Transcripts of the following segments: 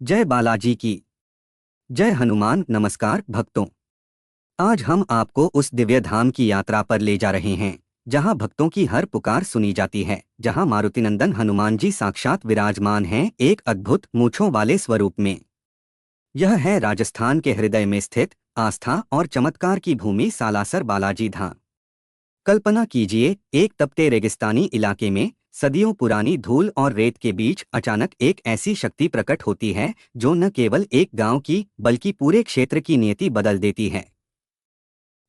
जय बालाजी की जय। हनुमान नमस्कार भक्तों। आज हम आपको उस दिव्य धाम की यात्रा पर ले जा रहे हैं जहां भक्तों की हर पुकार सुनी जाती है, जहां मारुतिनंदन हनुमान जी साक्षात विराजमान हैं एक अद्भुत मूंछों वाले स्वरूप में। यह है राजस्थान के हृदय में स्थित आस्था और चमत्कार की भूमि सालासर बालाजी धाम। कल्पना कीजिए, एक तपते रेगिस्तानी इलाके में सदियों पुरानी धूल और रेत के बीच अचानक एक ऐसी शक्ति प्रकट होती है जो न केवल एक गांव की बल्कि पूरे क्षेत्र की नियति बदल देती है।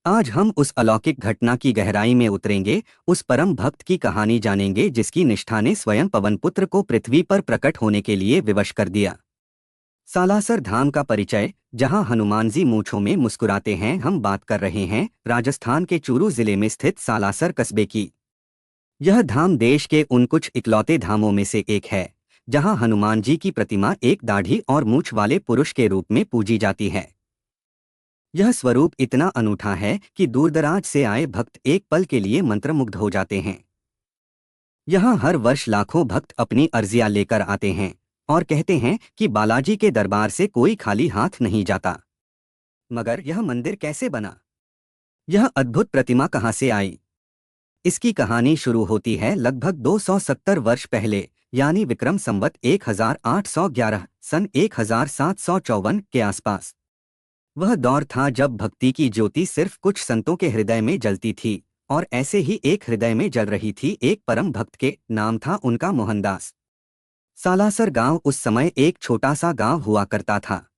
आज हम उस अलौकिक घटना की गहराई में उतरेंगे, उस परम भक्त की कहानी जानेंगे जिसकी निष्ठा ने स्वयं पवनपुत्र को पृथ्वी पर प्रकट होने के लिए विवश कर दिया। सालासर धाम का परिचय, जहां हनुमान जी मूंछों में मुस्कुराते हैं। हम बात कर रहे हैं राजस्थान के चूरू जिले में स्थित सालासर कस्बे की। यह धाम देश के उन कुछ इकलौते धामों में से एक है जहां हनुमान जी की प्रतिमा एक दाढ़ी और मूंछ वाले पुरुष के रूप में पूजी जाती है। यह स्वरूप इतना अनूठा है कि दूरदराज से आए भक्त एक पल के लिए मंत्रमुग्ध हो जाते हैं। यहाँ हर वर्ष लाखों भक्त अपनी अर्जियां लेकर आते हैं और कहते हैं कि बालाजी के दरबार से कोई खाली हाथ नहीं जाता। मगर यह मंदिर कैसे बना? यह अद्भुत प्रतिमा कहाँ से आई? इसकी कहानी शुरू होती है लगभग 270 वर्ष पहले, यानी विक्रम संवत 1811 सन 1754 के आसपास। वह दौर था जब भक्ति की ज्योति सिर्फ कुछ संतों के हृदय में जलती थी, और ऐसे ही एक हृदय में जल रही थी एक परम भक्त के। नाम था उनका मोहनदास। सालासर गांव उस समय एक छोटा सा गांव हुआ करता था।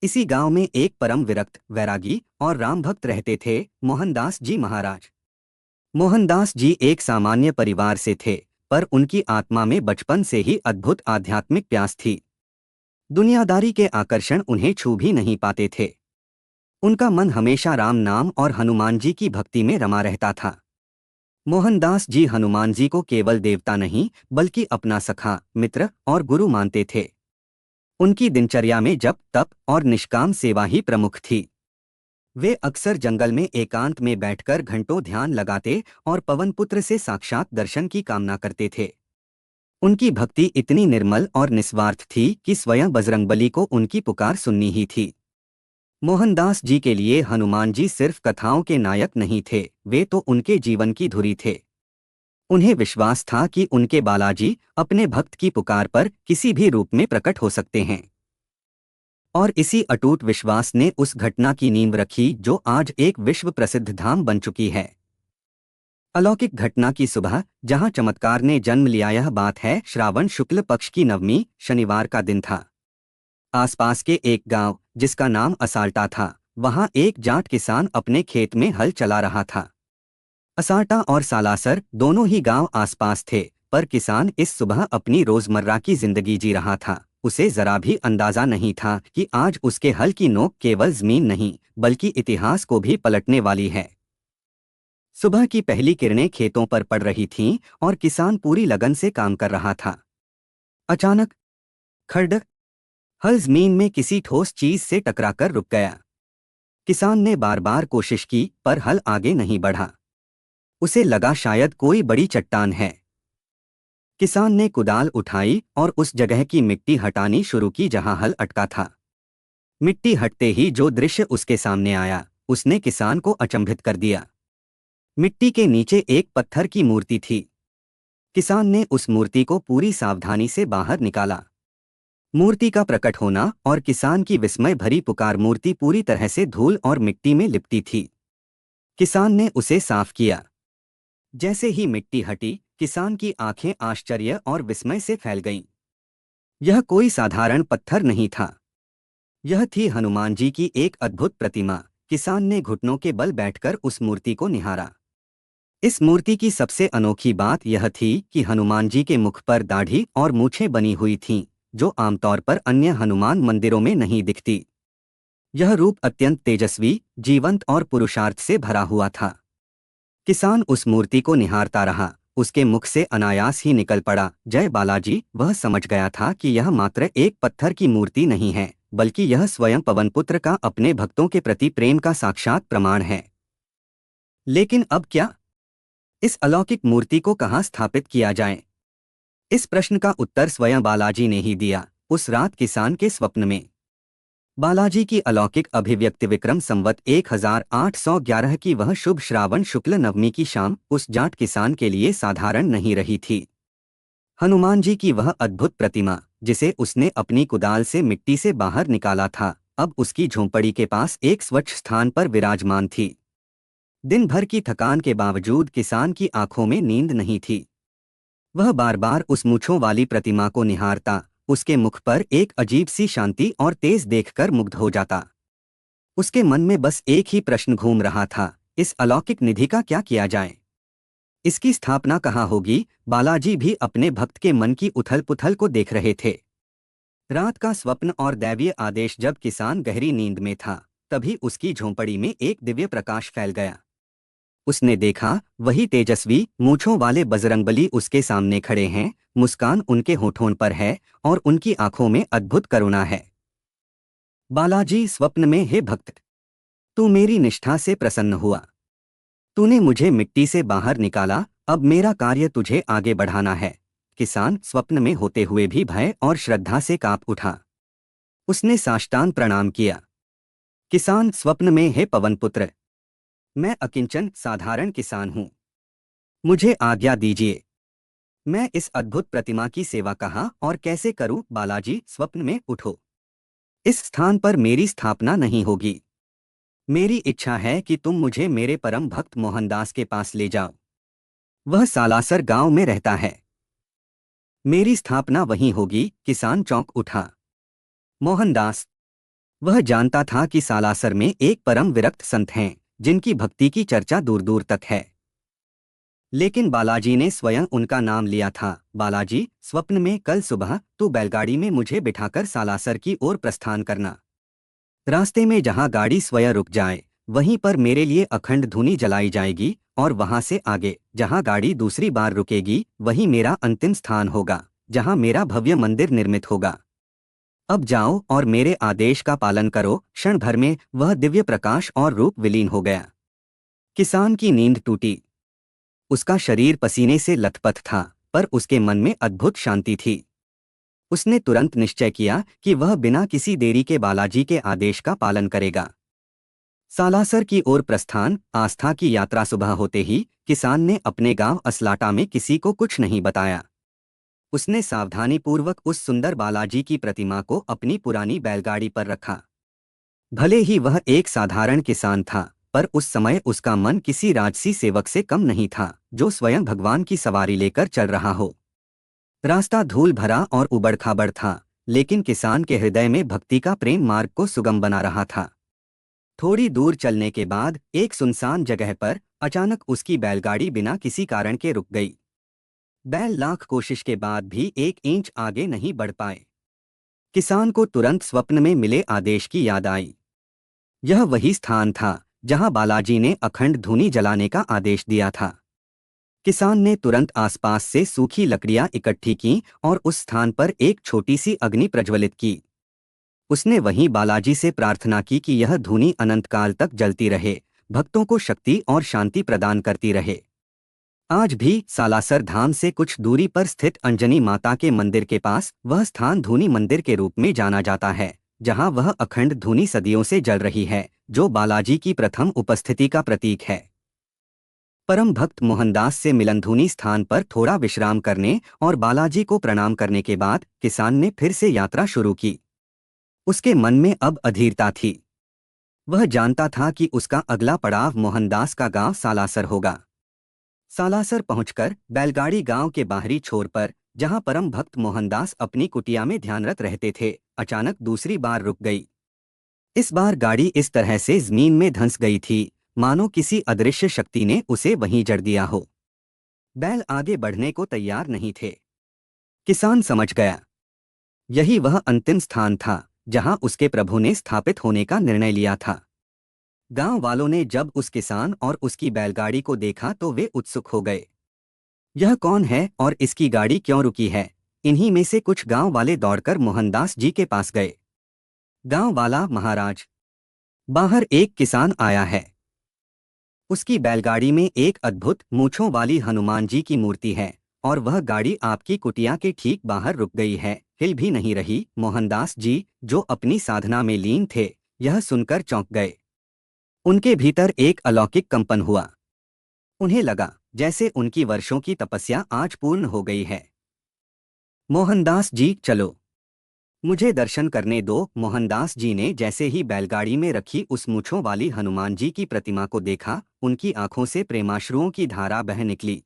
इसी गांव में एक परम विरक्त, वैरागी और राम भक्त रहते थे, मोहनदास जी महाराज। मोहनदास जी एक सामान्य परिवार से थे, पर उनकी आत्मा में बचपन से ही अद्भुत आध्यात्मिक प्यास थी। दुनियादारी के आकर्षण उन्हें छू भी नहीं पाते थे। उनका मन हमेशा राम नाम और हनुमान जी की भक्ति में रमा रहता था। मोहनदास जी हनुमान जी को केवल देवता नहीं बल्कि अपना सखा, मित्र और गुरु मानते थे। उनकी दिनचर्या में जप, तप और निष्काम सेवा ही प्रमुख थी। वे अक्सर जंगल में एकांत में बैठकर घंटों ध्यान लगाते और पवनपुत्र से साक्षात दर्शन की कामना करते थे। उनकी भक्ति इतनी निर्मल और निस्वार्थ थी कि स्वयं बजरंगबली को उनकी पुकार सुननी ही थी। मोहनदास जी के लिए हनुमान जी सिर्फ कथाओं के नायक नहीं थे, वे तो उनके जीवन की धुरी थे। उन्हें विश्वास था कि उनके बालाजी अपने भक्त की पुकार पर किसी भी रूप में प्रकट हो सकते हैं। और इसी अटूट विश्वास ने उस घटना की नींव रखी जो आज एक विश्व प्रसिद्ध धाम बन चुकी है। अलौकिक घटना की सुबह, जहां चमत्कार ने जन्म लिया। यह बात है श्रावण शुक्ल पक्ष की नवमी, शनिवार का दिन था। आसपास के एक गांव जिसका नाम असाल्टा था, वहां एक जाट किसान अपने खेत में हल चला रहा था। असाल्टा और सालासर दोनों ही गांव आसपास थे, पर किसान इस सुबह अपनी रोजमर्रा की जिंदगी जी रहा था। उसे जरा भी अंदाजा नहीं था कि आज उसके हल की नोक केवल जमीन नहीं बल्कि इतिहास को भी पलटने वाली है। सुबह की पहली किरणें खेतों पर पड़ रही थीं और किसान पूरी लगन से काम कर रहा था। अचानक खड़ हल जमीन में किसी ठोस चीज से टकराकर रुक गया। किसान ने बार बार कोशिश की पर हल आगे नहीं बढ़ा। उसे लगा शायद कोई बड़ी चट्टान है। किसान ने कुदाल उठाई और उस जगह की मिट्टी हटानी शुरू की जहां हल अटका था। मिट्टी हटते ही जो दृश्य उसके सामने आया, उसने किसान को अचंभित कर दिया। मिट्टी के नीचे एक पत्थर की मूर्ति थी। किसान ने उस मूर्ति को पूरी सावधानी से बाहर निकाला। मूर्ति का प्रकट होना और किसान की विस्मय भरी पुकार, मूर्ति पूरी तरह से धूल और मिट्टी में लिपटी थी। किसान ने उसे साफ किया। जैसे ही मिट्टी हटी, किसान की आंखें आश्चर्य और विस्मय से फैल गईं। यह कोई साधारण पत्थर नहीं था, यह थी हनुमान जी की एक अद्भुत प्रतिमा। किसान ने घुटनों के बल बैठकर उस मूर्ति को निहारा। इस मूर्ति की सबसे अनोखी बात यह थी कि हनुमान जी के मुख पर दाढ़ी और मूछें बनी हुई थीं, जो आमतौर पर अन्य हनुमान मंदिरों में नहीं दिखती। यह रूप अत्यंत तेजस्वी, जीवंत और पुरुषार्थ से भरा हुआ था। किसान उस मूर्ति को निहारता रहा। उसके मुख से अनायास ही निकल पड़ा, जय बालाजी। वह समझ गया था कि यह मात्र एक पत्थर की मूर्ति नहीं है, बल्कि यह स्वयं पवनपुत्र का अपने भक्तों के प्रति प्रेम का साक्षात प्रमाण है। लेकिन अब क्या? इस अलौकिक मूर्ति को कहाँ स्थापित किया जाए? इस प्रश्न का उत्तर स्वयं बालाजी ने ही दिया। उस रात किसान के स्वप्न में बालाजी की अलौकिक अभिव्यक्ति विक्रम संवत 1811 की वह शुभ श्रावण शुक्ल नवमी की शाम उस जाट किसान के लिए साधारण नहीं रही थी। हनुमान जी की वह अद्भुत प्रतिमा, जिसे उसने अपनी कुदाल से मिट्टी से बाहर निकाला था, अब उसकी झोंपड़ी के पास एक स्वच्छ स्थान पर विराजमान थी। दिन भर की थकान के बावजूद किसान की आंखों में नींद नहीं थी। वह बार बार उस मूंछों वाली प्रतिमा को निहारता, उसके मुख पर एक अजीब सी शांति और तेज देखकर मुग्ध हो जाता। उसके मन में बस एक ही प्रश्न घूम रहा था, इस अलौकिक निधि का क्या किया जाए? इसकी स्थापना कहाँ होगी? बालाजी भी अपने भक्त के मन की उथल पुथल को देख रहे थे। रात का स्वप्न और दैवीय आदेश। जब किसान गहरी नींद में था, तभी उसकी झोंपड़ी में एक दिव्य प्रकाश फैल गया। उसने देखा, वही तेजस्वी मूंछों वाले बजरंगबली उसके सामने खड़े हैं, मुस्कान उनके होठों पर है और उनकी आंखों में अद्भुत करुणा है। बालाजी स्वप्न में, हे भक्त, तू मेरी निष्ठा से प्रसन्न हुआ। तूने मुझे मिट्टी से बाहर निकाला, अब मेरा कार्य तुझे आगे बढ़ाना है। किसान स्वप्न में होते हुए भी भय और श्रद्धा से कांप उठा। उसने साष्टांग प्रणाम किया। किसान स्वप्न में, हे पवनपुत्र, मैं अकिंचन साधारण किसान हूँ, मुझे आज्ञा दीजिए। मैं इस अद्भुत प्रतिमा की सेवा कहाँ और कैसे करूं? बालाजी स्वप्न में, उठो। इस स्थान पर मेरी स्थापना नहीं होगी। मेरी इच्छा है कि तुम मुझे मेरे परम भक्त मोहनदास के पास ले जाओ। वह सालासर गांव में रहता है। मेरी स्थापना वहीं होगी। किसान चौंक उठा। मोहनदास? वह जानता था कि सालासर में एक परम विरक्त संत हैं, जिनकी भक्ति की चर्चा दूर दूर तक है। लेकिन बालाजी ने स्वयं उनका नाम लिया था। बालाजी, स्वप्न में, कल सुबह तू बैलगाड़ी में मुझे बिठाकर सालासर की ओर प्रस्थान करना। रास्ते में जहां गाड़ी स्वयं रुक जाए, वहीं पर मेरे लिए अखंड धूनी जलाई जाएगी और वहां से आगे जहां गाड़ी दूसरी बार रुकेगी, वही मेरा अंतिम स्थान होगा, जहां मेरा भव्य मंदिर निर्मित होगा। अब जाओ और मेरे आदेश का पालन करो। क्षण भर में वह दिव्य प्रकाश और रूप विलीन हो गया। किसान की नींद टूटी। उसका शरीर पसीने से लथपथ था, पर उसके मन में अद्भुत शांति थी। उसने तुरंत निश्चय किया कि वह बिना किसी देरी के बालाजी के आदेश का पालन करेगा। सालासर की ओर प्रस्थान। आस्था की यात्रा। सुबह होते ही किसान ने अपने गांव असलाटा में किसी को कुछ नहीं बताया। उसने सावधानीपूर्वक उस सुंदर बालाजी की प्रतिमा को अपनी पुरानी बैलगाड़ी पर रखा। भले ही वह एक साधारण किसान था, पर उस समय उसका मन किसी राजसी सेवक से कम नहीं था, जो स्वयं भगवान की सवारी लेकर चल रहा हो। रास्ता धूल भरा और उबड़-खाबड़ था, लेकिन किसान के हृदय में भक्ति का प्रेम मार्ग को सुगम बना रहा था। थोड़ी दूर चलने के बाद एक सुनसान जगह पर अचानक उसकी बैलगाड़ी बिना किसी कारण के रुक गई। बैल लाख कोशिश के बाद भी एक इंच आगे नहीं बढ़ पाए। किसान को तुरंत स्वप्न में मिले आदेश की याद आई। यह वही स्थान था जहां बालाजी ने अखंड धूनी जलाने का आदेश दिया था। किसान ने तुरंत आसपास से सूखी लकड़ियां इकट्ठी की और उस स्थान पर एक छोटी सी अग्नि प्रज्वलित की। उसने वहीं बालाजी से प्रार्थना की कि यह धूनी अनंत काल तक जलती रहे, भक्तों को शक्ति और शांति प्रदान करती रहे। आज भी सालासर धाम से कुछ दूरी पर स्थित अंजनी माता के मंदिर के पास वह स्थान धूनी मंदिर के रूप में जाना जाता है, जहां वह अखंड धूनी सदियों से जल रही है, जो बालाजी की प्रथम उपस्थिति का प्रतीक है। परम भक्त मोहनदास से मिलन। धूनी स्थान पर थोड़ा विश्राम करने और बालाजी को प्रणाम करने के बाद किसान ने फिर से यात्रा शुरू की। उसके मन में अब अधीरता थी। वह जानता था कि उसका अगला पड़ाव मोहनदास का गांव सालासर होगा। सालासर पहुंचकर बैलगाड़ी गांव के बाहरी छोर पर, जहां परम भक्त मोहनदास अपनी कुटिया में ध्यानरत रहते थे, अचानक दूसरी बार रुक गई। इस बार गाड़ी इस तरह से जमीन में धंस गई थी, मानो किसी अदृश्य शक्ति ने उसे वहीं जड़ दिया हो। बैल आगे बढ़ने को तैयार नहीं थे। किसान समझ गया, यही वह अंतिम स्थान था जहां उसके प्रभु ने स्थापित होने का निर्णय लिया था। गांव वालों ने जब उस किसान और उसकी बैलगाड़ी को देखा तो वे उत्सुक हो गए। यह कौन है और इसकी गाड़ी क्यों रुकी है? इन्हीं में से कुछ गांव वाले दौड़कर मोहनदास जी के पास गए। गांव वाला, महाराज, बाहर एक किसान आया है। उसकी बैलगाड़ी में एक अद्भुत मूंछों वाली हनुमान जी की मूर्ति है और वह गाड़ी आपकी कुटिया के ठीक बाहर रुक गई है, हिल भी नहीं रही। मोहनदास जी, जो अपनी साधना में लीन थे, यह सुनकर चौंक गए। उनके भीतर एक अलौकिक कंपन हुआ। उन्हें लगा जैसे उनकी वर्षों की तपस्या आज पूर्ण हो गई है। मोहनदास जी, चलो, मुझे दर्शन करने दो। मोहनदास जी ने जैसे ही बैलगाड़ी में रखी उस मूंछों वाली हनुमान जी की प्रतिमा को देखा, उनकी आंखों से प्रेमाश्रुओं की धारा बह निकली।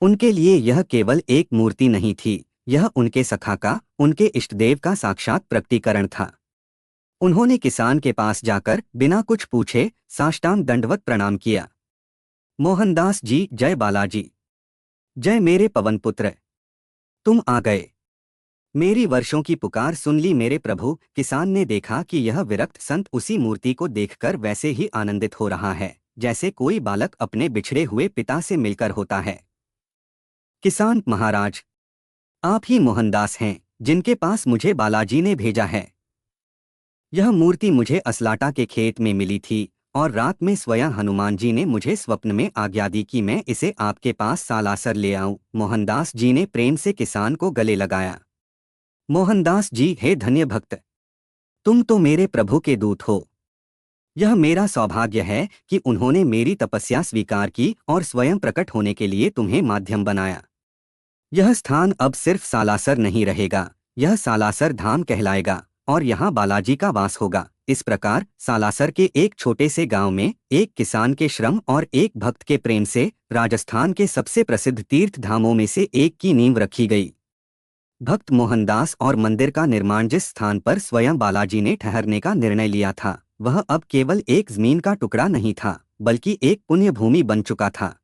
उनके लिए यह केवल एक मूर्ति नहीं थी, यह उनके सखा का, उनके इष्टदेव का साक्षात प्रकटीकरण था। उन्होंने किसान के पास जाकर बिना कुछ पूछे साष्टांग दंडवत प्रणाम किया। मोहनदास जी, जय बालाजी, जय मेरे पवन पुत्र, तुम आ गए। मेरी वर्षों की पुकार सुन ली मेरे प्रभु। किसान ने देखा कि यह विरक्त संत उसी मूर्ति को देखकर वैसे ही आनंदित हो रहा है जैसे कोई बालक अपने बिछड़े हुए पिता से मिलकर होता है। किसान महाराज, आप ही मोहनदास हैं जिनके पास मुझे बालाजी ने भेजा है। यह मूर्ति मुझे असलाटा के खेत में मिली थी और रात में स्वयं हनुमान जी ने मुझे स्वप्न में आज्ञा दी कि मैं इसे आपके पास सालासर ले आऊं। मोहनदास जी ने प्रेम से किसान को गले लगाया। मोहनदास जी, हे धन्य भक्त, तुम तो मेरे प्रभु के दूत हो। यह मेरा सौभाग्य है कि उन्होंने मेरी तपस्या स्वीकार की और स्वयं प्रकट होने के लिए तुम्हें माध्यम बनाया। यह स्थान अब सिर्फ सालासर नहीं रहेगा, यह सालासर धाम कहलाएगा और यहाँ बालाजी का वास होगा। इस प्रकार सालासर के एक छोटे से गांव में एक किसान के श्रम और एक भक्त के प्रेम से राजस्थान के सबसे प्रसिद्ध तीर्थ धामों में से एक की नींव रखी गई। भक्त मोहनदास और मंदिर का निर्माण जिस स्थान पर स्वयं बालाजी ने ठहरने का निर्णय लिया था, वह अब केवल एक जमीन का टुकड़ा नहीं था, बल्कि एक पुण्य भूमि बन चुका था।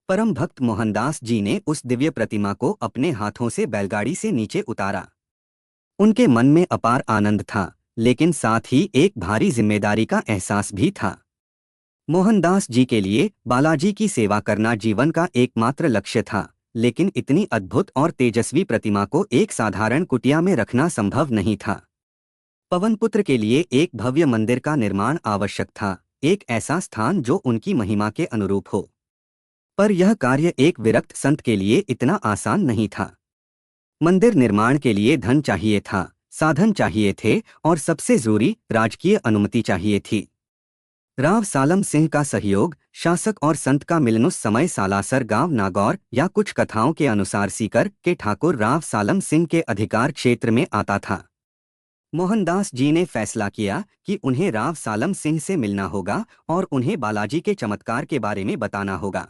परम भक्त मोहनदास जी ने उस दिव्य प्रतिमा को अपने हाथों से बैलगाड़ी से नीचे उतारा। उनके मन में अपार आनंद था, लेकिन साथ ही एक भारी जिम्मेदारी का एहसास भी था। मोहनदास जी के लिए बालाजी की सेवा करना जीवन का एकमात्र लक्ष्य था, लेकिन इतनी अद्भुत और तेजस्वी प्रतिमा को एक साधारण कुटिया में रखना संभव नहीं था। पवनपुत्र के लिए एक भव्य मंदिर का निर्माण आवश्यक था, एक ऐसा स्थान जो उनकी महिमा के अनुरूप हो। पर यह कार्य एक विरक्त संत के लिए इतना आसान नहीं था। मंदिर निर्माण के लिए धन चाहिए था, साधन चाहिए थे और सबसे जरूरी राजकीय अनुमति चाहिए थी। राव सालम सिंह का सहयोग, शासक और संत का मिलन उस समय सालासर गांव नागौर या कुछ कथाओं के अनुसार सीकर के ठाकुर राव सालम सिंह के अधिकार क्षेत्र में आता था। मोहनदास जी ने फैसला किया कि उन्हें राव सालम सिंह से मिलना होगा और उन्हें बालाजी के चमत्कार के बारे में बताना होगा।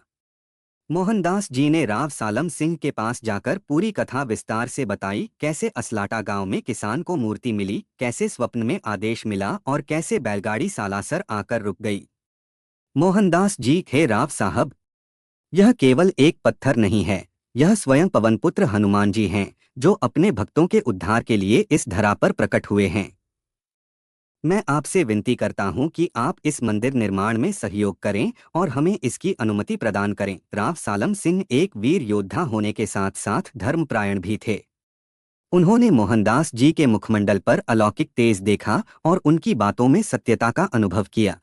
मोहनदास जी ने राव सालम सिंह के पास जाकर पूरी कथा विस्तार से बताई, कैसे असलाटा गांव में किसान को मूर्ति मिली, कैसे स्वप्न में आदेश मिला और कैसे बैलगाड़ी सालासर आकर रुक गई। मोहनदास जी, हे राव साहब, यह केवल एक पत्थर नहीं है, यह स्वयं पवनपुत्र हनुमान जी हैं, जो अपने भक्तों के उद्धार के लिए इस धरा पर प्रकट हुए हैं। मैं आपसे विनती करता हूं कि आप इस मंदिर निर्माण में सहयोग करें और हमें इसकी अनुमति प्रदान करें। राव सालम सिंह एक वीर योद्धा होने के साथ साथ धर्मपरायण भी थे। उन्होंने मोहनदास जी के मुखमंडल पर अलौकिक तेज देखा और उनकी बातों में सत्यता का अनुभव किया।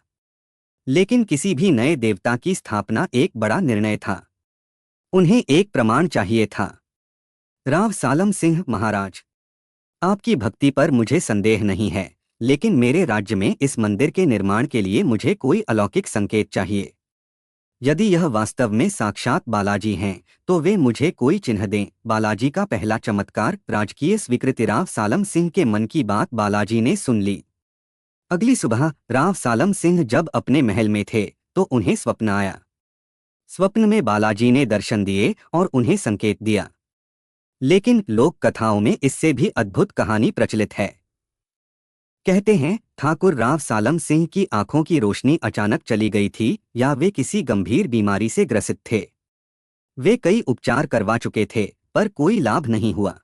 लेकिन किसी भी नए देवता की स्थापना एक बड़ा निर्णय था। उन्हें एक प्रमाण चाहिए था। राव सालम सिंह महाराज, आपकी भक्ति पर मुझे संदेह नहीं है, लेकिन मेरे राज्य में इस मंदिर के निर्माण के लिए मुझे कोई अलौकिक संकेत चाहिए। यदि यह वास्तव में साक्षात बालाजी हैं, तो वे मुझे कोई चिन्ह दें। बालाजी का पहला चमत्कार, राजकीय स्वीकृति। राव सालम सिंह के मन की बात बालाजी ने सुन ली। अगली सुबह राव सालम सिंह जब अपने महल में थे तो उन्हें स्वप्न आया। स्वप्न में बालाजी ने दर्शन दिए और उन्हें संकेत दिया। लेकिन लोक कथाओं में इससे भी अद्भुत कहानी प्रचलित है। कहते हैं ठाकुर राव सालम सिंह की आंखों की रोशनी अचानक चली गई थी, या वे किसी गंभीर बीमारी से ग्रसित थे। वे कई उपचार करवा चुके थे पर कोई लाभ नहीं हुआ।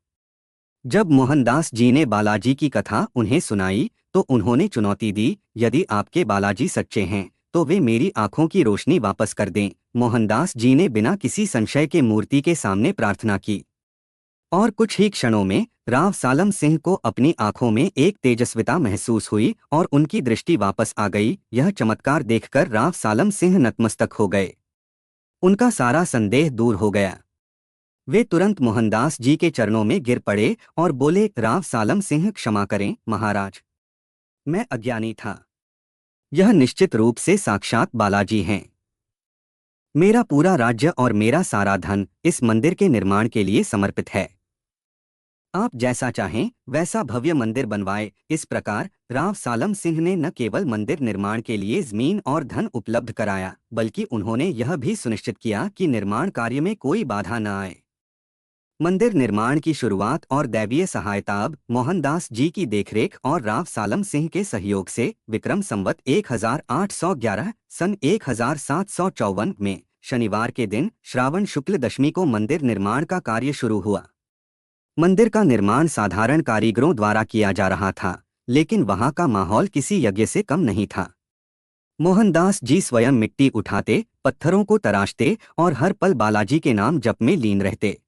जब मोहनदास जी ने बालाजी की कथा उन्हें सुनाई तो उन्होंने चुनौती दी, यदि आपके बालाजी सच्चे हैं तो वे मेरी आंखों की रोशनी वापस कर दें। मोहनदास जी ने बिना किसी संशय के मूर्ति के सामने प्रार्थना की और कुछ ही क्षणों में राव सालम सिंह को अपनी आंखों में एक तेजस्विता महसूस हुई और उनकी दृष्टि वापस आ गई। यह चमत्कार देखकर राव सालम सिंह नतमस्तक हो गए। उनका सारा संदेह दूर हो गया। वे तुरंत मोहनदास जी के चरणों में गिर पड़े और बोले, राव सालम सिंह, क्षमा करें महाराज, मैं अज्ञानी था। यह निश्चित रूप से साक्षात बालाजी हैं। मेरा पूरा राज्य और मेरा सारा धन इस मंदिर के निर्माण के लिए समर्पित है। आप जैसा चाहें वैसा भव्य मंदिर बनवाए। इस प्रकार राव सालम सिंह ने न केवल मंदिर निर्माण के लिए जमीन और धन उपलब्ध कराया, बल्कि उन्होंने यह भी सुनिश्चित किया कि निर्माण कार्य में कोई बाधा न आए। मंदिर निर्माण की शुरुआत और दैवीय सहायता अब मोहनदास जी की देखरेख और राव सालम सिंह के सहयोग से विक्रम संवत 1811 सन 1754 में शनिवार के दिन श्रावण शुक्ल दशमी को मंदिर निर्माण का कार्य शुरू हुआ। मंदिर का निर्माण साधारण कारीगरों द्वारा किया जा रहा था, लेकिन वहां का माहौल किसी यज्ञ से कम नहीं था। मोहनदास जी स्वयं मिट्टी उठाते, पत्थरों को तराशते और हर पल बालाजी के नाम जप में लीन रहते।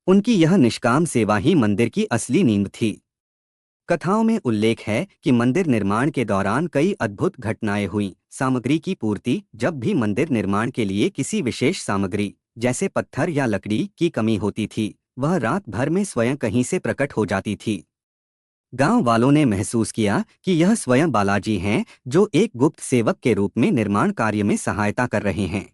उनकी यह निष्काम सेवा ही मंदिर की असली नींव थी। कथाओं में उल्लेख है कि मंदिर निर्माण के दौरान कई अद्भुत घटनाएं हुईं। सामग्री की पूर्ति, जब भी मंदिर निर्माण के लिए किसी विशेष सामग्री जैसे पत्थर या लकड़ी की कमी होती थी, वह रात भर में स्वयं कहीं से प्रकट हो जाती थी। गांव वालों ने महसूस किया कि यह स्वयं बालाजी हैं, जो एक गुप्त सेवक के रूप में निर्माण कार्य में सहायता कर रहे हैं।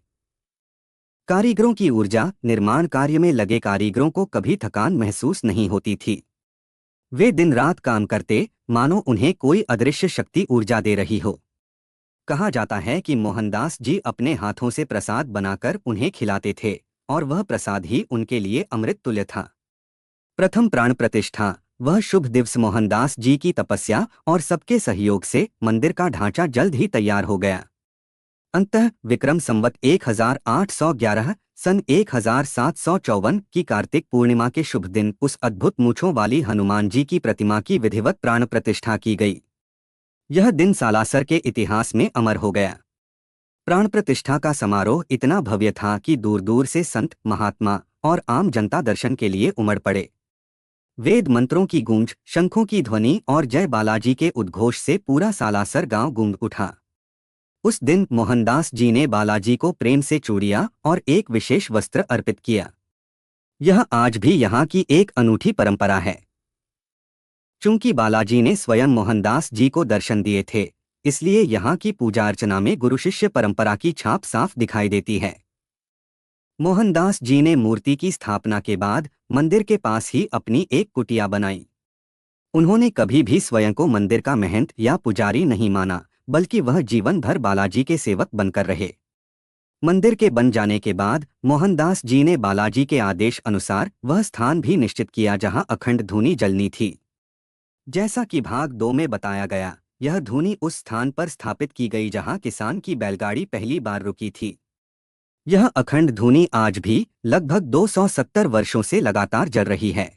कारीगरों की ऊर्जा, निर्माण कार्य में लगे कारीगरों को कभी थकान महसूस नहीं होती थी। वे दिन रात काम करते, मानो उन्हें कोई अदृश्य शक्ति ऊर्जा दे रही हो। कहा जाता है कि मोहनदास जी अपने हाथों से प्रसाद बनाकर उन्हें खिलाते थे और वह प्रसाद ही उनके लिए अमृत तुल्य था। प्रथम प्राण प्रतिष्ठा, वह शुभ दिवस मोहनदास जी की तपस्या और सबके सहयोग से मंदिर का ढांचा जल्द ही तैयार हो गया। अंततः विक्रम संवत 1811 सन 1754 की कार्तिक पूर्णिमा के शुभ दिन उस अद्भुत मूंछों वाली हनुमान जी की प्रतिमा की विधिवत प्राण प्रतिष्ठा की गई। यह दिन सालासर के इतिहास में अमर हो गया। प्राण प्रतिष्ठा का समारोह इतना भव्य था कि दूर दूर से संत, महात्मा और आम जनता दर्शन के लिए उमड़ पड़े। वेद मंत्रों की गूंज, शंखों की ध्वनि और जय बालाजी के उद्घोष से पूरा सालासर गांव गूंज उठा। उस दिन मोहनदास जी ने बालाजी को प्रेम से चूड़ियां और एक विशेष वस्त्र अर्पित किया। यह आज भी यहाँ की एक अनूठी परंपरा है। चूंकि बालाजी ने स्वयं मोहनदास जी को दर्शन दिए थे, इसलिए यहाँ की पूजा अर्चना में गुरु शिष्य परंपरा की छाप साफ दिखाई देती है। मोहनदास जी ने मूर्ति की स्थापना के बाद मंदिर के पास ही अपनी एक कुटिया बनाई। उन्होंने कभी भी स्वयं को मंदिर का महंत या पुजारी नहीं माना, बल्कि वह जीवन भर बालाजी के सेवक बनकर रहे। मंदिर के बन जाने के बाद मोहनदास जी ने बालाजी के आदेश अनुसार वह स्थान भी निश्चित किया जहां अखंड धूनी जलनी थी। जैसा कि भाग 2 में बताया गया, यह धूनी उस स्थान पर स्थापित की गई जहां किसान की बैलगाड़ी पहली बार रुकी थी। यह अखंड धूनी आज भी लगभग 270 वर्षों से लगातार जल रही है।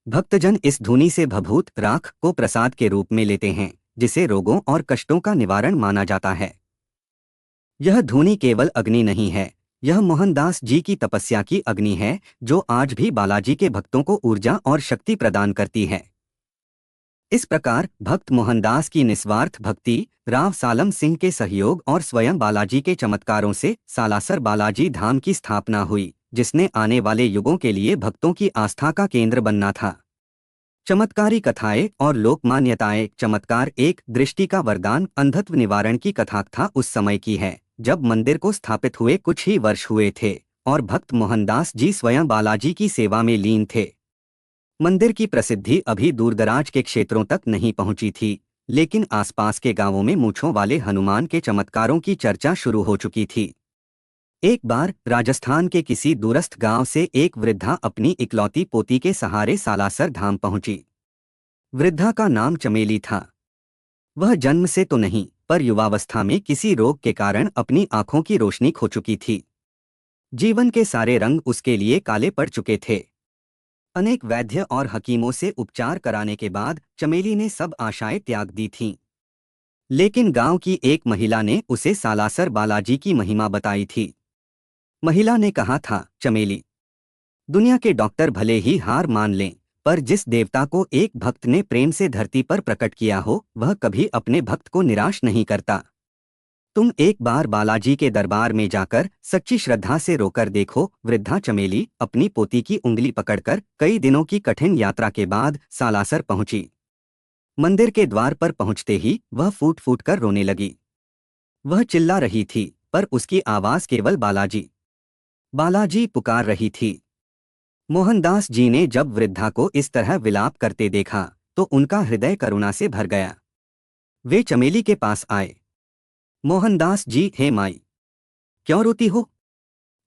भक्तजन इस धूनी से भभूत राख को प्रसाद के रूप में लेते हैं, जिसे रोगों और कष्टों का निवारण माना जाता है। यह धूनी केवल अग्नि नहीं है, यह मोहनदास जी की तपस्या की अग्नि है, जो आज भी बालाजी के भक्तों को ऊर्जा और शक्ति प्रदान करती है। इस प्रकार भक्त मोहनदास की निस्वार्थ भक्ति, राव सालम सिंह के सहयोग और स्वयं बालाजी के चमत्कारों से सालासर बालाजी धाम की स्थापना हुई, जिसने आने वाले युगों के लिए भक्तों की आस्था का केंद्र बनना था। चमत्कारी कथाएं और लोक मान्यताएं। चमत्कार एक दृष्टि का वरदान अंधत्व निवारण की कथा उस समय की है, जब मंदिर को स्थापित हुए कुछ ही वर्ष हुए थे और भक्त मोहनदास जी स्वयं बालाजी की सेवा में लीन थे। मंदिर की प्रसिद्धि अभी दूरदराज के क्षेत्रों तक नहीं पहुंची थी, लेकिन आसपास के गांवों में मूंछों वाले हनुमान के चमत्कारों की चर्चा शुरू हो चुकी थी। एक बार राजस्थान के किसी दूरस्थ गांव से एक वृद्धा अपनी इकलौती पोती के सहारे सालासर धाम पहुंची। वृद्धा का नाम चमेली था। वह जन्म से तो नहीं, पर युवावस्था में किसी रोग के कारण अपनी आंखों की रोशनी खो चुकी थी। जीवन के सारे रंग उसके लिए काले पड़ चुके थे। अनेक वैद्य और हकीमों से उपचार कराने के बाद चमेली ने सब आशाएं त्याग दी थीं। लेकिन गांव की एक महिला ने उसे सालासर बालाजी की महिमा बताई थी। महिला ने कहा था, चमेली, दुनिया के डॉक्टर भले ही हार मान लें, पर जिस देवता को एक भक्त ने प्रेम से धरती पर प्रकट किया हो, वह कभी अपने भक्त को निराश नहीं करता। तुम एक बार बालाजी के दरबार में जाकर सच्ची श्रद्धा से रोकर देखो। वृद्धा चमेली अपनी पोती की उंगली पकड़कर कई दिनों की कठिन यात्रा के बाद सालासर पहुंची। मंदिर के द्वार पर पहुंचते ही वह फूट फूट कर रोने लगी। वह चिल्ला रही थी, पर उसकी आवाज केवल बालाजी बालाजी पुकार रही थी। मोहनदास जी ने जब वृद्धा को इस तरह विलाप करते देखा तो उनका हृदय करुणा से भर गया। वे चमेली के पास आए। मोहनदास जी, हे माई, क्यों रोती हो?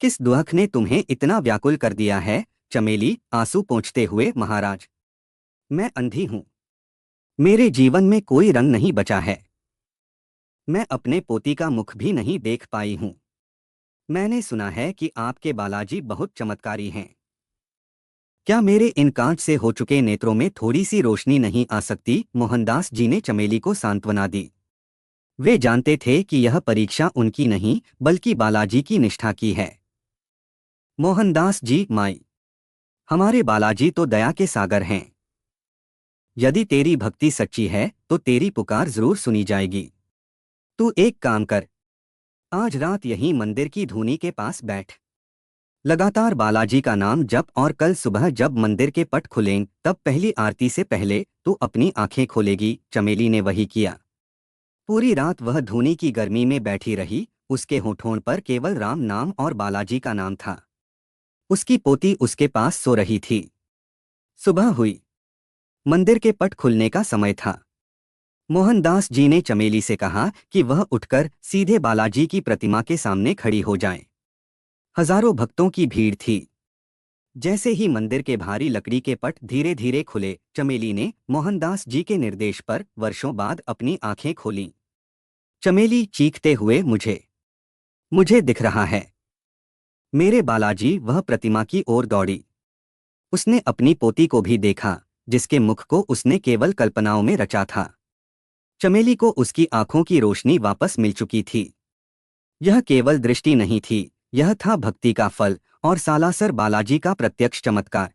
किस दुख ने तुम्हें इतना व्याकुल कर दिया है? चमेली आंसू पोंछते हुए, महाराज, मैं अंधी हूं। मेरे जीवन में कोई रंग नहीं बचा है। मैं अपने पोती का मुख भी नहीं देख पाई हूं। मैंने सुना है कि आपके बालाजी बहुत चमत्कारी हैं। क्या मेरे इन कांच से हो चुके नेत्रों में थोड़ी सी रोशनी नहीं आ सकती? मोहनदास जी ने चमेली को सांत्वना दी। वे जानते थे कि यह परीक्षा उनकी नहीं बल्कि बालाजी की निष्ठा की है। मोहनदास जी, माई, हमारे बालाजी तो दया के सागर हैं। यदि तेरी भक्ति सच्ची है तो तेरी पुकार जरूर सुनी जाएगी। तू एक काम कर, आज रात यहीं मंदिर की धूनी के पास बैठ। लगातार बालाजी का नाम जप और कल सुबह जब मंदिर के पट खुलें तब पहली आरती से पहले तू अपनी आंखें खोलेगी। चमेली ने वही किया। पूरी रात वह धूनी की गर्मी में बैठी रही। उसके होठों पर केवल राम नाम और बालाजी का नाम था। उसकी पोती उसके पास सो रही थी। सुबह हुई। मंदिर के पट खुलने का समय था। मोहनदास जी ने चमेली से कहा कि वह उठकर सीधे बालाजी की प्रतिमा के सामने खड़ी हो जाए। हजारों भक्तों की भीड़ थी। जैसे ही मंदिर के भारी लकड़ी के पट धीरे धीरे खुले, चमेली ने मोहनदास जी के निर्देश पर वर्षों बाद अपनी आंखें खोलीं। चमेली चीखते हुए, मुझे मुझे दिख रहा है। मेरे बालाजी! वह प्रतिमा की ओर दौड़ी। उसने अपनी पोती को भी देखा, जिसके मुख को उसने केवल कल्पनाओं में रचा था। चमेली को उसकी आंखों की रोशनी वापस मिल चुकी थी। यह केवल दृष्टि नहीं थी, यह था भक्ति का फल और सालासर बालाजी का प्रत्यक्ष चमत्कार।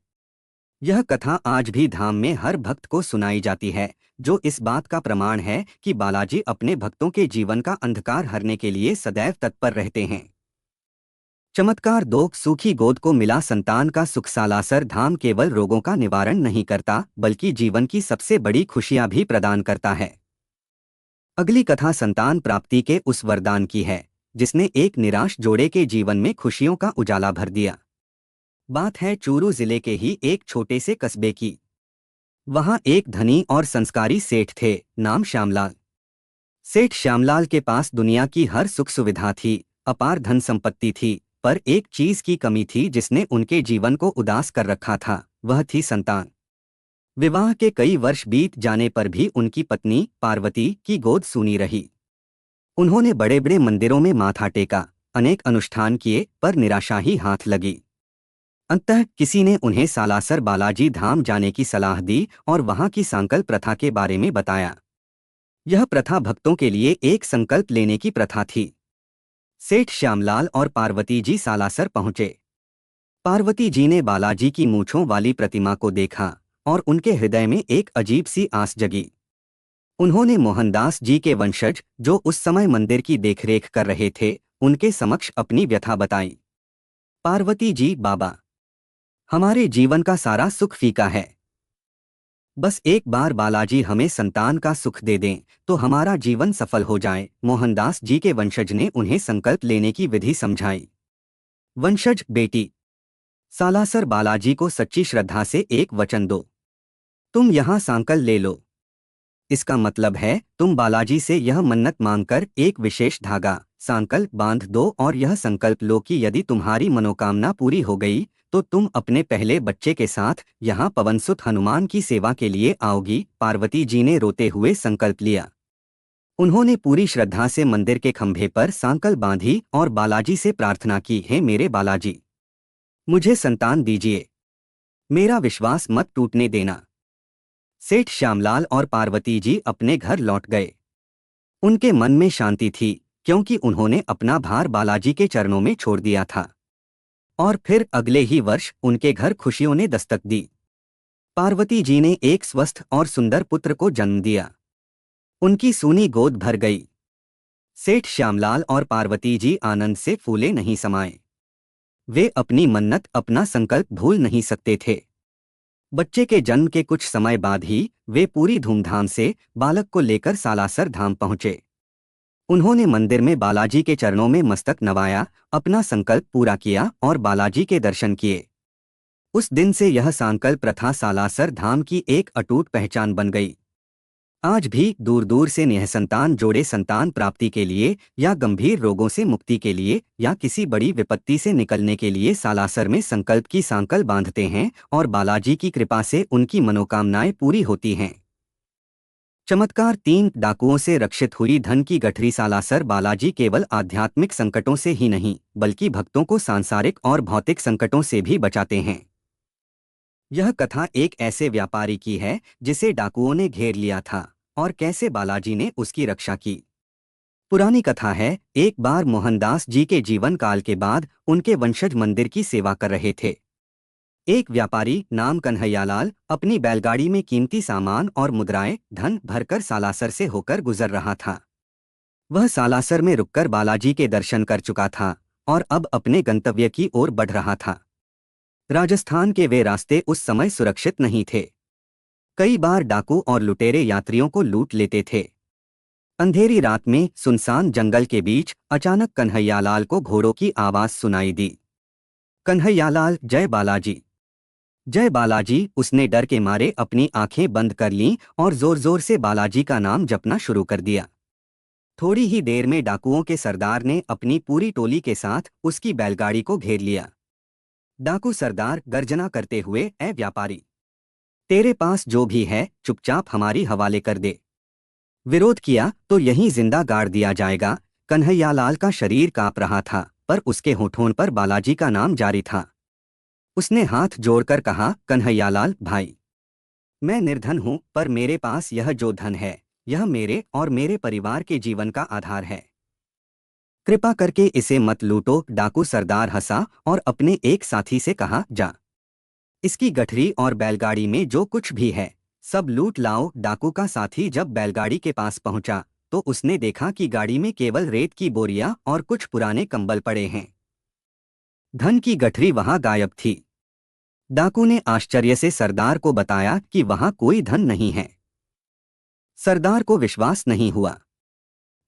यह कथा आज भी धाम में हर भक्त को सुनाई जाती है, जो इस बात का प्रमाण है कि बालाजी अपने भक्तों के जीवन का अंधकार हरने के लिए सदैव तत्पर रहते हैं। चमत्कार 2। सूखी गोद को मिला संतान का सुख। सालासर धाम केवल रोगों का निवारण नहीं करता बल्कि जीवन की सबसे बड़ी खुशियां भी प्रदान करता है। अगली कथा संतान प्राप्ति के उस वरदान की है जिसने एक निराश जोड़े के जीवन में खुशियों का उजाला भर दिया। बात है चूरू जिले के ही एक छोटे से कस्बे की। वहां एक धनी और संस्कारी सेठ थे, नाम श्यामलाल। सेठ श्यामलाल के पास दुनिया की हर सुख सुविधा थी, अपार धन संपत्ति थी, पर एक चीज की कमी थी जिसने उनके जीवन को उदास कर रखा था, वह थी संतान। विवाह के कई वर्ष बीत जाने पर भी उनकी पत्नी पार्वती की गोद सूनी रही। उन्होंने बड़े बड़े मंदिरों में माथा टेका, अनेक अनुष्ठान किए, पर निराशा ही हाथ लगी। अंततः किसी ने उन्हें सालासर बालाजी धाम जाने की सलाह दी और वहां की संकल्प प्रथा के बारे में बताया। यह प्रथा भक्तों के लिए एक संकल्प लेने की प्रथा थी। सेठ श्यामलाल और पार्वती जी सालासर पहुंचे। पार्वती जी ने बालाजी की मूंछों वाली प्रतिमा को देखा और उनके हृदय में एक अजीब सी आस जगी। उन्होंने मोहनदास जी के वंशज, जो उस समय मंदिर की देखरेख कर रहे थे, उनके समक्ष अपनी व्यथा बताई। पार्वती जी, बाबा, हमारे जीवन का सारा सुख फीका है। बस एक बार बालाजी हमें संतान का सुख दे दें तो हमारा जीवन सफल हो जाए। मोहनदास जी के वंशज ने उन्हें संकल्प लेने की विधि समझाई। वंशज, बेटी, सालासर बालाजी को सच्ची श्रद्धा से एक वचन दो। तुम यहाँ संकल्प ले लो। इसका मतलब है तुम बालाजी से यह मन्नत मांगकर एक विशेष धागा संकल्प बांध दो और यह संकल्प लो कि यदि तुम्हारी मनोकामना पूरी हो गई तो तुम अपने पहले बच्चे के साथ यहाँ पवनसुत हनुमान की सेवा के लिए आओगी। पार्वती जी ने रोते हुए संकल्प लिया। उन्होंने पूरी श्रद्धा से मंदिर के खंभे पर संकल्प बांधी और बालाजी से प्रार्थना की, हे मेरे बालाजी, मुझे संतान दीजिए, मेरा विश्वास मत टूटने देना। सेठ श्यामलाल और पार्वती जी अपने घर लौट गए। उनके मन में शांति थी क्योंकि उन्होंने अपना भार बालाजी के चरणों में छोड़ दिया था। और फिर अगले ही वर्ष उनके घर खुशियों ने दस्तक दी। पार्वती जी ने एक स्वस्थ और सुंदर पुत्र को जन्म दिया। उनकी सूनी गोद भर गई। सेठ श्यामलाल और पार्वती जी आनंद से फूले नहीं समाये। वे अपनी मन्नत, अपना संकल्प भूल नहीं सकते थे। बच्चे के जन्म के कुछ समय बाद ही वे पूरी धूमधाम से बालक को लेकर सालासर धाम पहुंचे। उन्होंने मंदिर में बालाजी के चरणों में मस्तक नवाया, अपना संकल्प पूरा किया और बालाजी के दर्शन किए। उस दिन से यह संकल्प प्रथा सालासर धाम की एक अटूट पहचान बन गई। आज भी दूर दूर से निःसंतान जोड़े संतान प्राप्ति के लिए या गंभीर रोगों से मुक्ति के लिए या किसी बड़ी विपत्ति से निकलने के लिए सालासर में संकल्प की सांकल बांधते हैं और बालाजी की कृपा से उनकी मनोकामनाएं पूरी होती हैं। चमत्कार 3 डाकुओं से रक्षित हुई धन की गठरी। सालासर बालाजी केवल आध्यात्मिक संकटों से ही नहीं बल्कि भक्तों को सांसारिक और भौतिक संकटों से भी बचाते हैं। यह कथा एक ऐसे व्यापारी की है जिसे डाकुओं ने घेर लिया था और कैसे बालाजी ने उसकी रक्षा की। पुरानी कथा है, एक बार मोहनदास जी के जीवन काल के बाद उनके वंशज मंदिर की सेवा कर रहे थे। एक व्यापारी नाम कन्हैयालाल अपनी बैलगाड़ी में कीमती सामान और मुद्राएं धन भरकर सालासर से होकर गुजर रहा था। वह सालासर में रुककर बालाजी के दर्शन कर चुका था और अब अपने गंतव्य की ओर बढ़ रहा था। राजस्थान के वे रास्ते उस समय सुरक्षित नहीं थे। कई बार डाकू और लुटेरे यात्रियों को लूट लेते थे। अंधेरी रात में सुनसान जंगल के बीच अचानक कन्हैयालाल को घोड़ों की आवाज सुनाई दी। कन्हैयालाल, जय बालाजी, जय बालाजी। उसने डर के मारे अपनी आंखें बंद कर लीं और जोर जोर से बालाजी का नाम जपना शुरू कर दिया। थोड़ी ही देर में डाकुओं के सरदार ने अपनी पूरी टोली के साथ उसकी बैलगाड़ी को घेर लिया। डाकू सरदार गर्जना करते हुए, ऐ व्यापारी, तेरे पास जो भी है चुपचाप हमारी हवाले कर दे। विरोध किया तो यहीं जिंदा गाड़ दिया जाएगा। कन्हैयालाल का शरीर कांप रहा था पर उसके होठों पर बालाजी का नाम जारी था। उसने हाथ जोड़कर कहा, कन्हैयालाल भाई, मैं निर्धन हूं पर मेरे पास यह जो धन है यह मेरे और मेरे परिवार के जीवन का आधार है। कृपा करके इसे मत लूटो। डाकू सरदार हंसा और अपने एक साथी से कहा, जा, इसकी गठरी और बैलगाड़ी में जो कुछ भी है सब लूट लाओ। डाकू का साथी जब बैलगाड़ी के पास पहुंचा तो उसने देखा कि गाड़ी में केवल रेत की बोरियां और कुछ पुराने कंबल पड़े हैं। धन की गठरी वहां गायब थी। डाकू ने आश्चर्य से सरदार को बताया कि वहां कोई धन नहीं है। सरदार को विश्वास नहीं हुआ।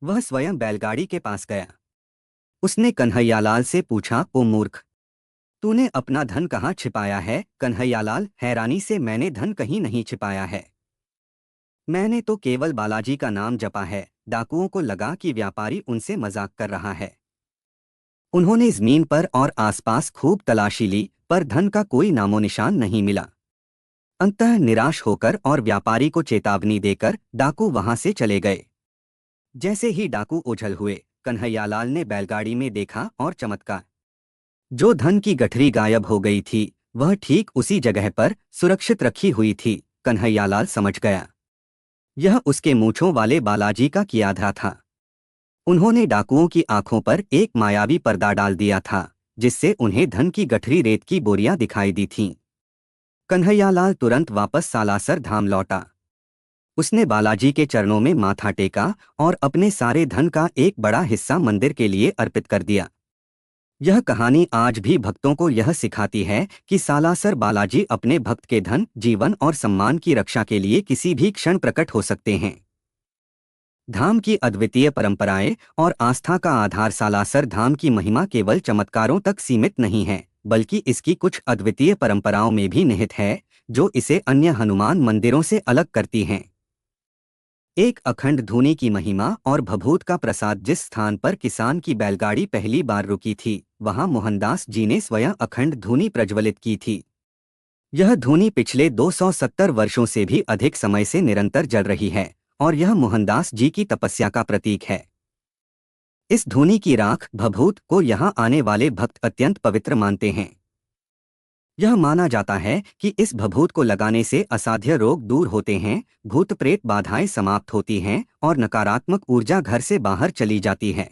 वह स्वयं बैलगाड़ी के पास गया। उसने कन्हैयालाल से पूछा, ओ मूर्ख, तूने अपना धन कहाँ छिपाया है? कन्हैयालाल हैरानी से, मैंने धन कहीं नहीं छिपाया है, मैंने तो केवल बालाजी का नाम जपा है। डाकुओं को लगा कि व्यापारी उनसे मजाक कर रहा है। उन्होंने जमीन पर और आसपास खूब तलाशी ली पर धन का कोई नामो निशान नहीं मिला। अंततः निराश होकर और व्यापारी को चेतावनी देकर डाकू वहां से चले गए। जैसे ही डाकू ओझल हुए, कन्हैयालाल ने बैलगाड़ी में देखा और चमत्कार, जो धन की गठरी गायब हो गई थी वह ठीक उसी जगह पर सुरक्षित रखी हुई थी। कन्हैयालाल समझ गया यह उसके मूंछों वाले बालाजी का किया था। उन्होंने डाकुओं की आंखों पर एक मायावी पर्दा डाल दिया था जिससे उन्हें धन की गठरी रेत की बोरियां दिखाई दी थीं। कन्हैयालाल तुरंत वापस सालासर धाम लौटा। उसने बालाजी के चरणों में माथा टेका और अपने सारे धन का एक बड़ा हिस्सा मंदिर के लिए अर्पित कर दिया। यह कहानी आज भी भक्तों को यह सिखाती है कि सालासर बालाजी अपने भक्त के धन, जीवन और सम्मान की रक्षा के लिए किसी भी क्षण प्रकट हो सकते हैं। धाम की अद्वितीय परंपराएं और आस्था का आधार। सालासर धाम की महिमा केवल चमत्कारों तक सीमित नहीं है बल्कि इसकी कुछ अद्वितीय परंपराओं में भी निहित है जो इसे अन्य हनुमान मंदिरों से अलग करती हैं। एक अखंड धूनी की महिमा और भभूत का प्रसाद। जिस स्थान पर किसान की बैलगाड़ी पहली बार रुकी थी वहां मोहनदास जी ने स्वयं अखंड धूनी प्रज्वलित की थी। यह धूनी पिछले 270 वर्षों से भी अधिक समय से निरंतर जल रही है और यह मोहनदास जी की तपस्या का प्रतीक है। इस धूनी की राख भभूत को यहाँ आने वाले भक्त अत्यंत पवित्र मानते हैं। यह माना जाता है कि इस भभूत को लगाने से असाध्य रोग दूर होते हैं, भूत प्रेत बाधाएं समाप्त होती हैं और नकारात्मक ऊर्जा घर से बाहर चली जाती है।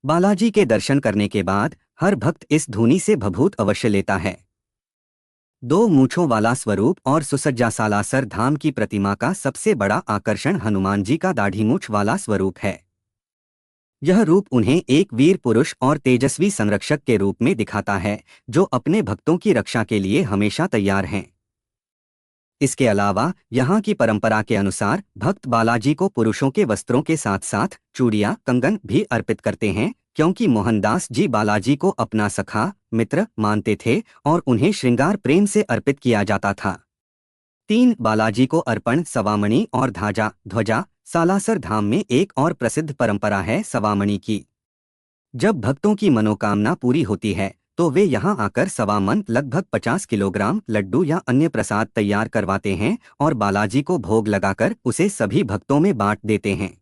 बालाजी के दर्शन करने के बाद हर भक्त इस धूनी से भभूत अवश्य लेता है। 2 मूंछों वाला स्वरूप और सुसज्जा। सालासर धाम की प्रतिमा का सबसे बड़ा आकर्षण हनुमान जी का दाढ़ी मूंछ वाला स्वरूप है। यह रूप उन्हें एक वीर पुरुष और तेजस्वी संरक्षक के रूप में दिखाता है, जो अपने भक्तों की रक्षा के लिए हमेशा तैयार हैं। इसके अलावा यहाँ की परंपरा के अनुसार भक्त बालाजी को पुरुषों के वस्त्रों के साथ साथ चूड़ियाँ कंगन भी अर्पित करते हैं, क्योंकि मोहनदास जी बालाजी को अपना सखा मित्र मानते थे और उन्हें श्रृंगार प्रेम से अर्पित किया जाता था। 3 बालाजी को अर्पण सवामणि और ध्वजा ध्वजा। सालासर धाम में एक और प्रसिद्ध परंपरा है सवामणि की। जब भक्तों की मनोकामना पूरी होती है तो वे यहाँ आकर सवामन लगभग 50 किलोग्राम लड्डू या अन्य प्रसाद तैयार करवाते हैं और बालाजी को भोग लगाकर उसे सभी भक्तों में बांट देते हैं।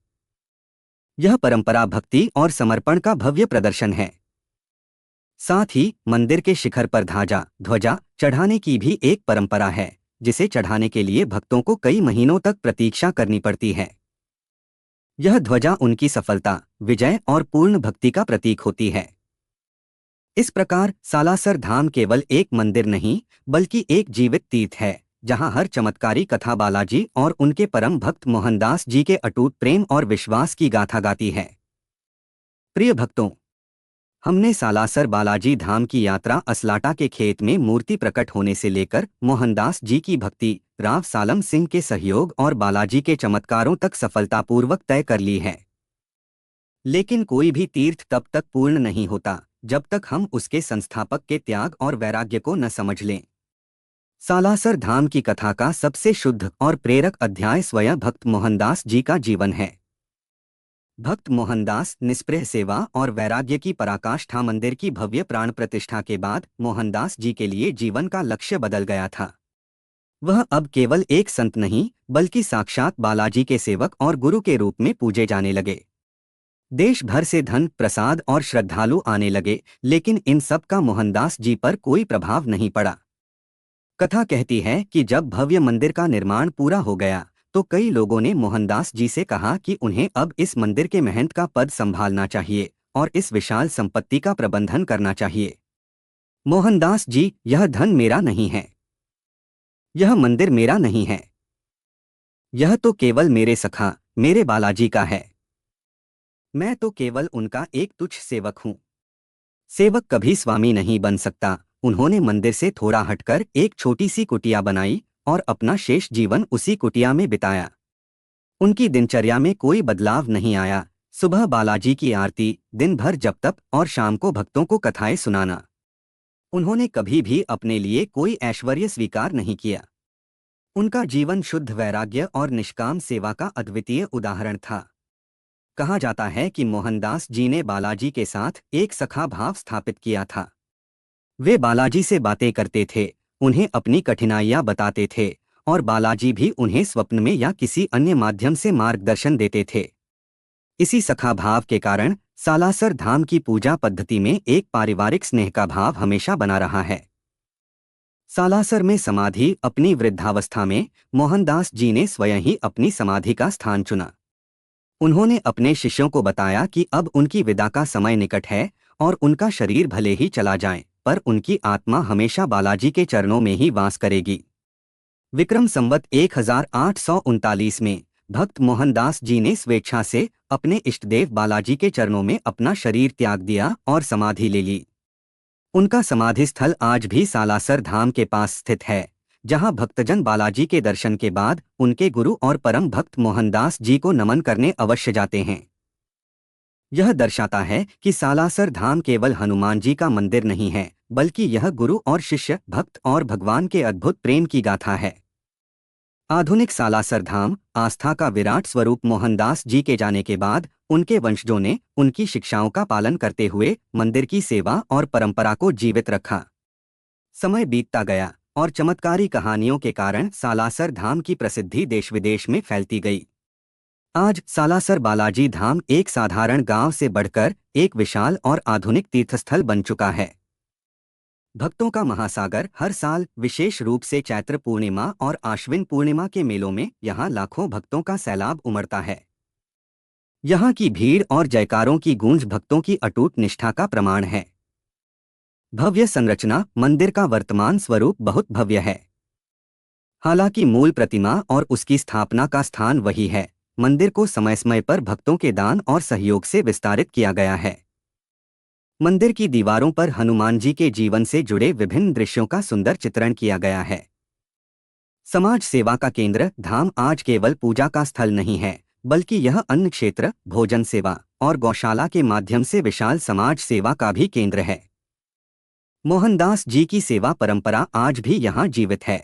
यह परंपरा भक्ति और समर्पण का भव्य प्रदर्शन है। साथ ही मंदिर के शिखर पर ध्वजा चढ़ाने की भी एक परंपरा है, जिसे चढ़ाने के लिए भक्तों को कई महीनों तक प्रतीक्षा करनी पड़ती है। यह ध्वजा उनकी सफलता, विजय और पूर्ण भक्ति का प्रतीक होती है। इस प्रकार सालासर धाम केवल एक मंदिर नहीं, बल्कि एक जीवित तीर्थ है, जहां हर चमत्कारी कथा बालाजी और उनके परम भक्त मोहनदास जी के अटूट प्रेम और विश्वास की गाथा गाती है। प्रिय भक्तों, हमने सालासर बालाजी धाम की यात्रा असलाटा के खेत में मूर्ति प्रकट होने से लेकर मोहनदास जी की भक्ति, राव सालम सिंह के सहयोग और बालाजी के चमत्कारों तक सफलतापूर्वक तय कर ली है। लेकिन कोई भी तीर्थ तब तक पूर्ण नहीं होता जब तक हम उसके संस्थापक के त्याग और वैराग्य को न समझ लें। सालासर धाम की कथा का सबसे शुद्ध और प्रेरक अध्याय स्वयं भक्त मोहनदास जी का जीवन है। भक्त मोहनदास निष्प्रह सेवा और वैराग्य की पराकाष्ठा। मंदिर की भव्य प्राण प्रतिष्ठा के बाद मोहनदास जी के लिए जीवन का लक्ष्य बदल गया था। वह अब केवल एक संत नहीं, बल्कि साक्षात बालाजी के सेवक और गुरु के रूप में पूजे जाने लगे। देश भर से धन, प्रसाद और श्रद्धालु आने लगे, लेकिन इन सब का मोहनदास जी पर कोई प्रभाव नहीं पड़ा। कथा कहती है कि जब भव्य मंदिर का निर्माण पूरा हो गया तो कई लोगों ने मोहनदास जी से कहा कि उन्हें अब इस मंदिर के महंत का पद संभालना चाहिए और इस विशाल संपत्ति का प्रबंधन करना चाहिए। मोहनदास जी, यह धन मेरा नहीं है, यह मंदिर मेरा नहीं है, यह तो केवल मेरे सखा मेरे बालाजी का है। मैं तो केवल उनका एक तुच्छ सेवक हूँ। सेवक कभी स्वामी नहीं बन सकता। उन्होंने मंदिर से थोड़ा हटकर एक छोटी सी कुटिया बनाई और अपना शेष जीवन उसी कुटिया में बिताया। उनकी दिनचर्या में कोई बदलाव नहीं आया। सुबह बालाजी की आरती, दिन भर जप तप और शाम को भक्तों को कथाएं सुनाना। उन्होंने कभी भी अपने लिए कोई ऐश्वर्य स्वीकार नहीं किया। उनका जीवन शुद्ध वैराग्य और निष्काम सेवा का अद्वितीय उदाहरण था। कहा जाता है कि मोहनदास जी ने बालाजी के साथ एक सखा भाव स्थापित किया था। वे बालाजी से बातें करते थे, उन्हें अपनी कठिनाइयां बताते थे और बालाजी भी उन्हें स्वप्न में या किसी अन्य माध्यम से मार्गदर्शन देते थे। इसी सखा भाव के कारण सालासर धाम की पूजा पद्धति में एक पारिवारिक स्नेह का भाव हमेशा बना रहा है। सालासर में समाधि। अपनी वृद्धावस्था में मोहनदास जी ने स्वयं ही अपनी समाधि का स्थान चुना। उन्होंने अपने शिष्यों को बताया कि अब उनकी विदा का समय निकट है और उनका शरीर भले ही चला जाए, पर उनकी आत्मा हमेशा बालाजी के चरणों में ही वास करेगी। विक्रम संवत 1839 में भक्त मोहनदास जी ने स्वेच्छा से अपने इष्टदेव बालाजी के चरणों में अपना शरीर त्याग दिया और समाधि ले ली। उनका समाधि स्थल आज भी सालासर धाम के पास स्थित है, जहां भक्तजन बालाजी के दर्शन के बाद उनके गुरु और परम भक्त मोहनदास जी को नमन करने अवश्य जाते हैं। यह दर्शाता है कि सालासर धाम केवल हनुमान जी का मंदिर नहीं है, बल्कि यह गुरु और शिष्य, भक्त और भगवान के अद्भुत प्रेम की गाथा है। आधुनिक सालासर धाम आस्था का विराट स्वरूप। मोहनदास जी के जाने के बाद उनके वंशजों ने उनकी शिक्षाओं का पालन करते हुए मंदिर की सेवा और परंपरा को जीवित रखा। समय बीतता गया और चमत्कारी कहानियों के कारण सालासर धाम की प्रसिद्धि देश विदेश में फैलती गई। आज सालासर बालाजी धाम एक साधारण गांव से बढ़कर एक विशाल और आधुनिक तीर्थस्थल बन चुका है। भक्तों का महासागर। हर साल विशेष रूप से चैत्र पूर्णिमा और आश्विन पूर्णिमा के मेलों में यहाँ लाखों भक्तों का सैलाब उमड़ता है। यहाँ की भीड़ और जयकारों की गूंज भक्तों की अटूट निष्ठा का प्रमाण है। भव्य संरचना। मंदिर का वर्तमान स्वरूप बहुत भव्य है। हालांकि मूल प्रतिमा और उसकी स्थापना का स्थान वही है, मंदिर को समय समय पर भक्तों के दान और सहयोग से विस्तारित किया गया है। मंदिर की दीवारों पर हनुमान जी के जीवन से जुड़े विभिन्न दृश्यों का सुंदर चित्रण किया गया है। समाज सेवा का केंद्र धाम आज केवल पूजा का स्थल नहीं है, बल्कि यह अन्न क्षेत्र, भोजन सेवा और गौशाला के माध्यम से विशाल समाज सेवा का भी केंद्र है। मोहनदास जी की सेवा परंपरा आज भी यहाँ जीवित है।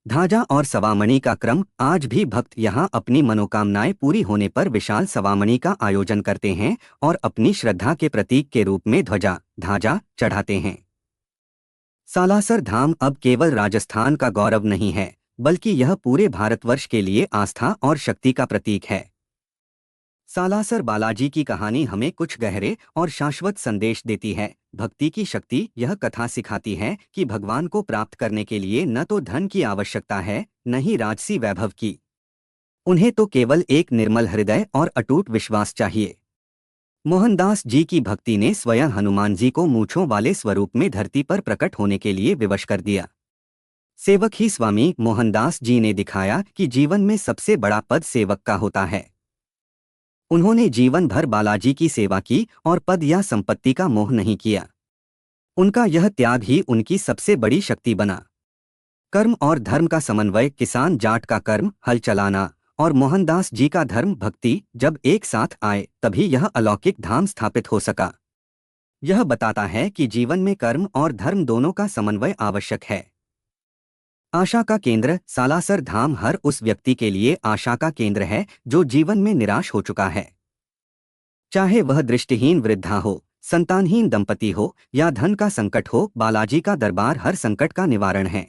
ध्वजा और सवामणि का क्रम आज भी भक्त यहाँ अपनी मनोकामनाएं पूरी होने पर विशाल सवामणि का आयोजन करते हैं और अपनी श्रद्धा के प्रतीक के रूप में ध्वजा चढ़ाते हैं। सालासर धाम अब केवल राजस्थान का गौरव नहीं है, बल्कि यह पूरे भारतवर्ष के लिए आस्था और शक्ति का प्रतीक है। सालासर बालाजी की कहानी हमें कुछ गहरे और शाश्वत संदेश देती है। भक्ति की शक्ति। यह कथा सिखाती है कि भगवान को प्राप्त करने के लिए न तो धन की आवश्यकता है, न ही राजसी वैभव की। उन्हें तो केवल एक निर्मल हृदय और अटूट विश्वास चाहिए। मोहनदास जी की भक्ति ने स्वयं हनुमान जी को मूंछों वाले स्वरूप में धरती पर प्रकट होने के लिए विवश कर दिया। सेवक ही स्वामी मोहनदास जी ने दिखाया कि जीवन में सबसे बड़ा पद सेवक का होता है। उन्होंने जीवन भर बालाजी की सेवा की और पद या संपत्ति का मोह नहीं किया। उनका यह त्याग ही उनकी सबसे बड़ी शक्ति बना। कर्म और धर्म का समन्वय। किसान जाट का कर्म हल चलाना और मोहनदास जी का धर्म भक्ति जब एक साथ आए, तभी यह अलौकिक धाम स्थापित हो सका। यह बताता है कि जीवन में कर्म और धर्म दोनों का समन्वय आवश्यक है। आशा का केंद्र। सालासर धाम हर उस व्यक्ति के लिए आशा का केंद्र है जो जीवन में निराश हो चुका है। चाहे वह दृष्टिहीन वृद्धा हो, संतानहीन दंपति हो या धन का संकट हो, बालाजी का दरबार हर संकट का निवारण है।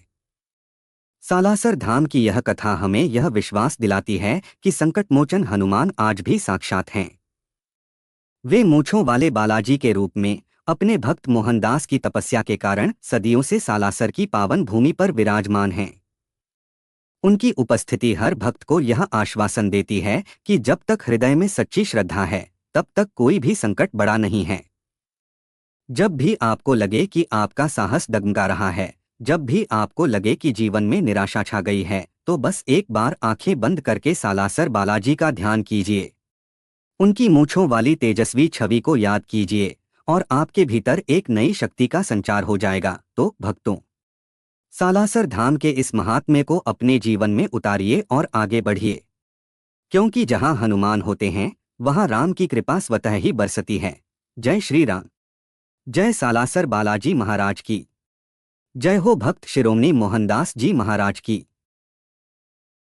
सालासर धाम की यह कथा हमें यह विश्वास दिलाती है कि संकटमोचन हनुमान आज भी साक्षात हैं। वे मूंछों वाले बालाजी के रूप में अपने भक्त मोहनदास की तपस्या के कारण सदियों से सालासर की पावन भूमि पर विराजमान हैं। उनकी उपस्थिति हर भक्त को यह आश्वासन देती है कि जब तक हृदय में सच्ची श्रद्धा है, तब तक कोई भी संकट बड़ा नहीं है। जब भी आपको लगे कि आपका साहस डगमगा रहा है, जब भी आपको लगे कि जीवन में निराशा छा गई है, तो बस एक बार आंखें बंद करके सालासर बालाजी का ध्यान कीजिए। उनकी मूंछों वाली तेजस्वी छवि को याद कीजिए और आपके भीतर एक नई शक्ति का संचार हो जाएगा। तो भक्तों, सालासर धाम के इस महात्म्य को अपने जीवन में उतारिए और आगे बढ़िए, क्योंकि जहां हनुमान होते हैं, वहां राम की कृपा स्वतः ही बरसती है। जय श्री राम। जय सालासर बालाजी महाराज की जय हो। भक्त शिरोमणि मोहनदास जी महाराज की।